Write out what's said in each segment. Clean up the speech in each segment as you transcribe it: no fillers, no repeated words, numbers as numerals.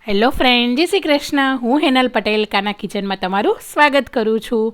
Hello friend, જય શ્રી કૃષ્ણ. હું હેનલ પટેલ કાના કિચનમાં તમારું સ્વાગત કરું છું.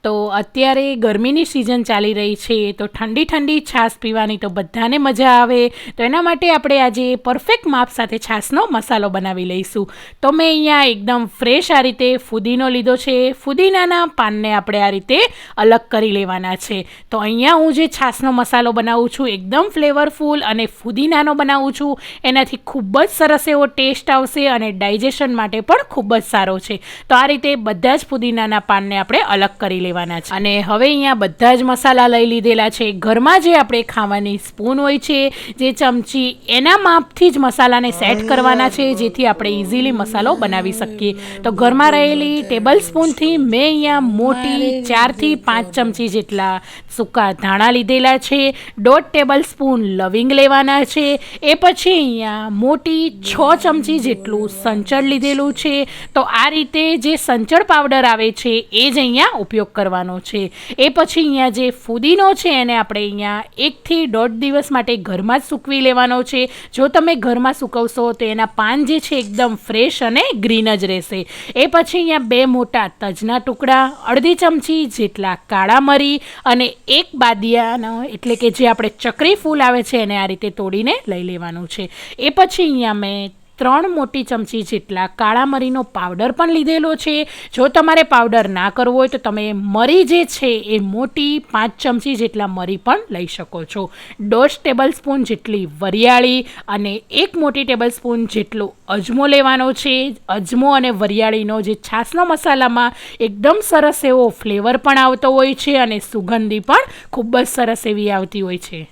તો અત્યારે ગરમીની સિઝન ચાલી રહી છે, તો ઠંડી ઠંડી છાશ પીવાની તો બધાને મજા આવે. તો એના માટે આપણે આજે પરફેક્ટ માપ સાથે છાશનો મસાલો બનાવી લઈશું. તો મેં અહીંયા એકદમ ફ્રેશ આ રીતે ફુદીનો લીધો છે. ફુદીનાના પાનને આપણે આ રીતે અલગ કરી લેવાના છે. તો અહીંયા હું જે છાશનો મસાલો બનાવું છું એકદમ ફ્લેવરફુલ અને ફુદીનાનો બનાવું છું. એનાથી ખૂબ જ સરસ એવો ટેસ્ટ આવશે અને ડાયજેશન માટે પણ ખૂબ જ સારો છે. તો આ રીતે બધા જ ફુદીનાના પાનને આપણે અલગ કરી લેવાના છે. અને હવે અહીંયા બધા જ મસાલા લઈ લીધેલા છે. ઘરમાં જે આપણે ખાવાની સ્પૂન હોય છે, જે ચમચી, એના માપથી જ મસાલાને સેટ કરવાના છે, જેથી આપણે ઇઝીલી મસાલો બનાવી શકીએ. તો ઘરમાં રહેલી ટેબલ સ્પૂનથી મેં અહીંયા મોટી 4 થી 5 ચમચી જેટલા સૂકા ધાણા લીધેલા છે. 1.5 ટેબલ સ્પૂન લવિંગ લેવાના છે. એ પછી અહીંયા મોટી 6 ચમચી જેટલું સંચળ લીધેલું છે. તો આ રીતે જે સંચળ પાવડર આવે છે એ જ અહીંયા ઉપયોગ કરવાનો છે. એ પછી અહીંયા જે ફુદીનો છે એને આપણે અહીંયા 1 થી 1.5 દિવસ માટે ઘરમાં જ સૂકવી લેવાનો છે. જો તમે ઘરમાં સૂકવશો તો એના પાન જે છે એકદમ ફ્રેશ અને ગ્રીન જ રહેશે. એ પછી અહીંયા 2 મોટા તજના ટુકડા, અડધી ચમચી જેટલા કાળા મરી અને 1 બાદિયાનો એટલે કે જે આપણે ચક્રી ફૂલ આવે છે એને આ રીતે તોડીને લઈ લેવાનું છે. એ પછી અહીંયા મેં 3 મોટી ચમચી જેટલા કાળા મરીનો પાવડર પણ લીધેલો છે. જો તમારે પાવડર ના કરવો હોય તો તમે મરી જે છે એ મોટી 5 ચમચી જેટલા મરી પણ લઈ શકો છો. 1.5 ટેબલ સ્પૂન જેટલી વરિયાળી અને 1 મોટી ટેબલ સ્પૂન જેટલો અજમો લેવાનો છે. અજમો અને વરિયાળીનો જે છાશનો મસાલામાં એકદમ સરસ એવો ફ્લેવર પણ આવતો હોય છે અને સુગંધી પણ ખૂબ જ સરસ એવી આવતી હોય છે.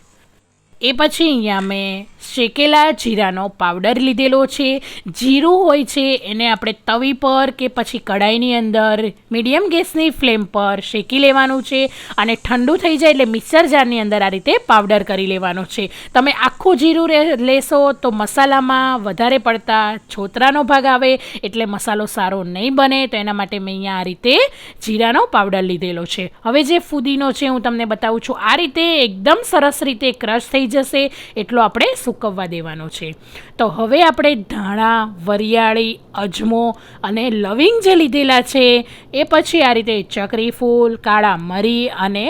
એ પછી અહીંયા મેં શેકેલા જીરાનો પાવડર લીધેલો છે. જીરું હોય છે એને આપણે તવી પર કે પછી કઢાઈની અંદર મીડિયમ ગેસની ફ્લેમ પર શેકી લેવાનું છે અને ઠંડુ થઈ જાય એટલે મિક્સર જારની અંદર આ રીતે પાવડર કરી લેવાનો છે. તમે આખું જીરું લેશો તો મસાલામાં વધારે પડતા છોતરાનો ભાગ આવે એટલે મસાલો સારો નહીં બને. તો એના માટે મેં અહીંયા આ રીતે જીરાનો પાવડર લીધેલો છે. હવે જે ફુદીનો છે હું તમને બતાવું છું. આ રીતે એકદમ સરસ રીતે ક્રશ થઈ જશે એટલો આપણે સૂકવવા દેવાનો છે. તો હવે આપણે ધાણા, વરિયાળી, અજમો અને લવિંગ જે લીધેલા છે એ પછી આ રીતે ચક્રી ફૂલ, કાળા મરી અને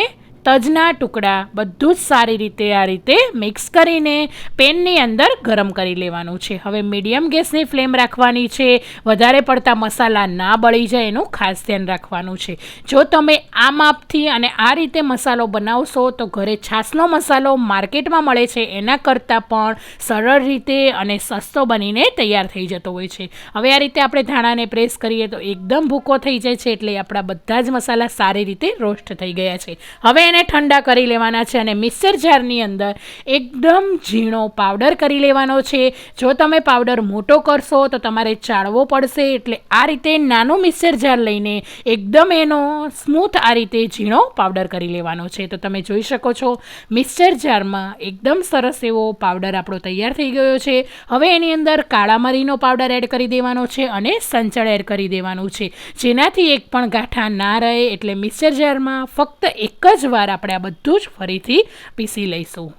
તજના ટુકડા બધું જ સારી રીતે આ રીતે મિક્સ કરીને પેનની અંદર ગરમ કરી લેવાનું છે. હવે મીડિયમ ગેસની ફ્લેમ રાખવાની છે. વધારે પડતા મસાલા ના બળી જાય એનું ખાસ ધ્યાન રાખવાનું છે. જો તમે આ માપથી અને આ રીતે મસાલો બનાવશો તો ઘરે છાશનો મસાલો માર્કેટમાં મળે છે એના કરતાં પણ સરળ રીતે અને સસ્તો બનીને તૈયાર થઈ જતો હોય છે. હવે આ રીતે આપણે ધાણાને પ્રેસ કરીએ તો એકદમ ભૂકો થઈ જાય છે એટલે આપણા બધા જ મસાલા સારી રીતે રોસ્ટ થઈ ગયા છે. હવે એને ઠંડા કરી લેવાના છે અને મિક્સર જારની અંદર એકદમ ઝીણો પાવડર કરી લેવાનો છે. જો તમે પાવડર મોટો કરશો તો તમારે ચાળવો પડશે એટલે આ રીતે નાનો મિક્સર જાર લઈને એકદમ એનો સ્મૂથ આ રીતે ઝીણો પાવડર કરી લેવાનો છે. તો તમે જોઈ શકો છો મિક્સર જારમાં એકદમ સરસ એવો પાવડર આપણો તૈયાર થઈ ગયો છે. હવે એની અંદર કાળા મરીનો પાવડર એડ કરી દેવાનો છે અને સંચળ એડ કરી દેવાનું છે, જેનાથી એક પણ ગાંઠા ના રહે. એટલે મિક્સર જારમાં ફક્ત એક જ વાર આપણે આ બધું જ ફરીથી પીસી લઈશું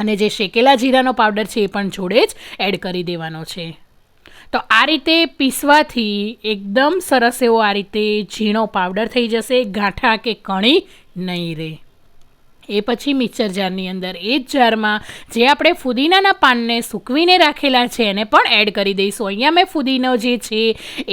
અને જે શેકેલા જીરાનો પાવડર છે એ પણ જોડે જ એડ કરી દેવાનો છે. તો આ રીતે પીસવાથી એકદમ સરસ એવો આ રીતે ઝીણો પાવડર થઈ જશે, ગાંઠા કે કણી નહીં રહે. એ પછી મિક્સર જારની અંદર એ જ જારમાં જે આપણે ફુદીનાના પાનને સૂકવીને રાખેલા છે એને પણ એડ કરી દઈશું. અહીંયા મેં ફુદીનો જે છે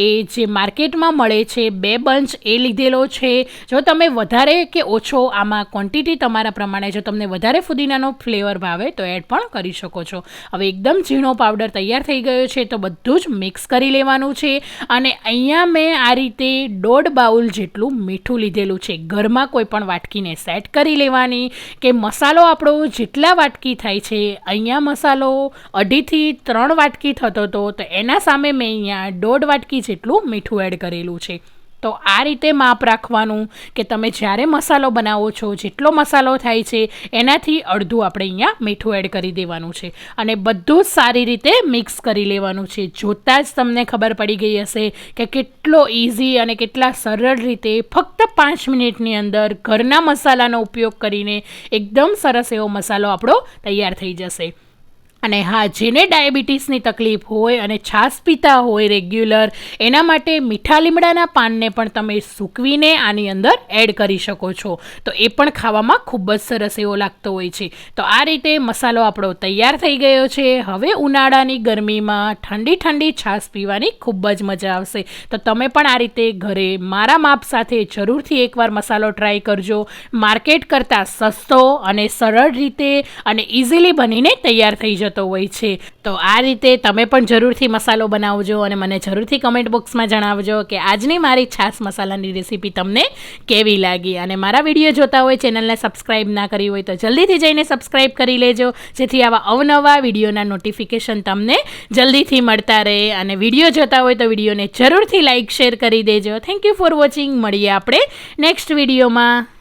એ જે માર્કેટમાં મળે છે 2 બંચ એ લીધેલો છે. જો તમે વધારે કે ઓછો આમાં ક્વોન્ટિટી તમારા પ્રમાણે જો તમને વધારે ફુદીનાનો ફ્લેવર ભાવે તો એડ પણ કરી શકો છો. હવે એકદમ ઝીણો પાવડર તૈયાર થઈ ગયો છે તો બધું જ મિક્સ કરી લેવાનું છે. અને અહીંયા મેં આ રીતે 1.5 બાઉલ જેટલું મીઠું લીધેલું છે. ઘરમાં કોઈ પણ વાટકીને સેટ કરી લેવાની કે મસાલો આપણો જેટલા વાટકી થાય છે, અહીંયા મસાલો 2.5 થી 3 વાટકી થતો હતો તો એના સામે મેં અહીંયા 1.5 વાટકી જેટલું મીઠું એડ કરેલું છે. તો આ રીતે માપ રાખવાનું કે તમે જ્યારે મસાલો બનાવો છો જેટલો મસાલો થાય છે એનાથી અડધું આપણે અહીંયા મીઠું એડ કરી દેવાનું છે અને બધું જ સારી રીતે મિક્સ કરી લેવાનું છે. જોતાં જ તમને ખબર પડી ગઈ હશે કે કેટલો ઇઝી અને કેટલા સરળ રીતે ફક્ત 5 મિનિટની અંદર ઘરના મસાલાનો ઉપયોગ કરીને એકદમ સરસ એવો મસાલો આપણો તૈયાર થઈ જશે. અને હા, જેને ડાયાબિટીસની તકલીફ હોય અને છાશ પીતા હોય રેગ્યુલર, એના માટે મીઠા લીમડાના પાનને પણ તમે સૂકવીને આની અંદર એડ કરી શકો છો, તો એ પણ ખાવામાં ખૂબ જ સરસ એવો લાગતો હોય છે. તો આ રીતે મસાલો આપણો તૈયાર થઈ ગયો છે. હવે ઉનાળાની ગરમીમાં ઠંડી ઠંડી છાશ પીવાની ખૂબ જ મજા આવશે. તો તમે પણ આ રીતે ઘરે મારા માપ સાથે જરૂરથી એકવાર મસાલો ટ્રાય કરજો. માર્કેટ કરતાં સસ્તો અને સરળ રીતે અને ઇઝીલી બનીને તૈયાર થઈ જતો હોય છે. તો આ રીતે તમે પણ જરૂરથી મસાલો બનાવજો અને મને જરૂરથી કમેન્ટ બોક્સમાં જણાવજો કે આજની મારી છાશ મસાલાની રેસીપી તમને કેવી લાગી. અને મારા વિડીયો જોતા હોય, ચેનલને સબસ્ક્રાઈબ ના કરી હોય તો જલ્દીથી જઈને સબસ્ક્રાઈબ કરી લેજો, જેથી આવા અવનવા વિડીયોના નોટિફિકેશન તમને જલ્દીથી મળતા રહે. અને વિડીયો જોતા હોય તો વિડીયોને જરૂરથી લાઇક શેર કરી દેજો. Thank you for watching. મળીએ આપણે નેક્સ્ટ વિડીયોમાં.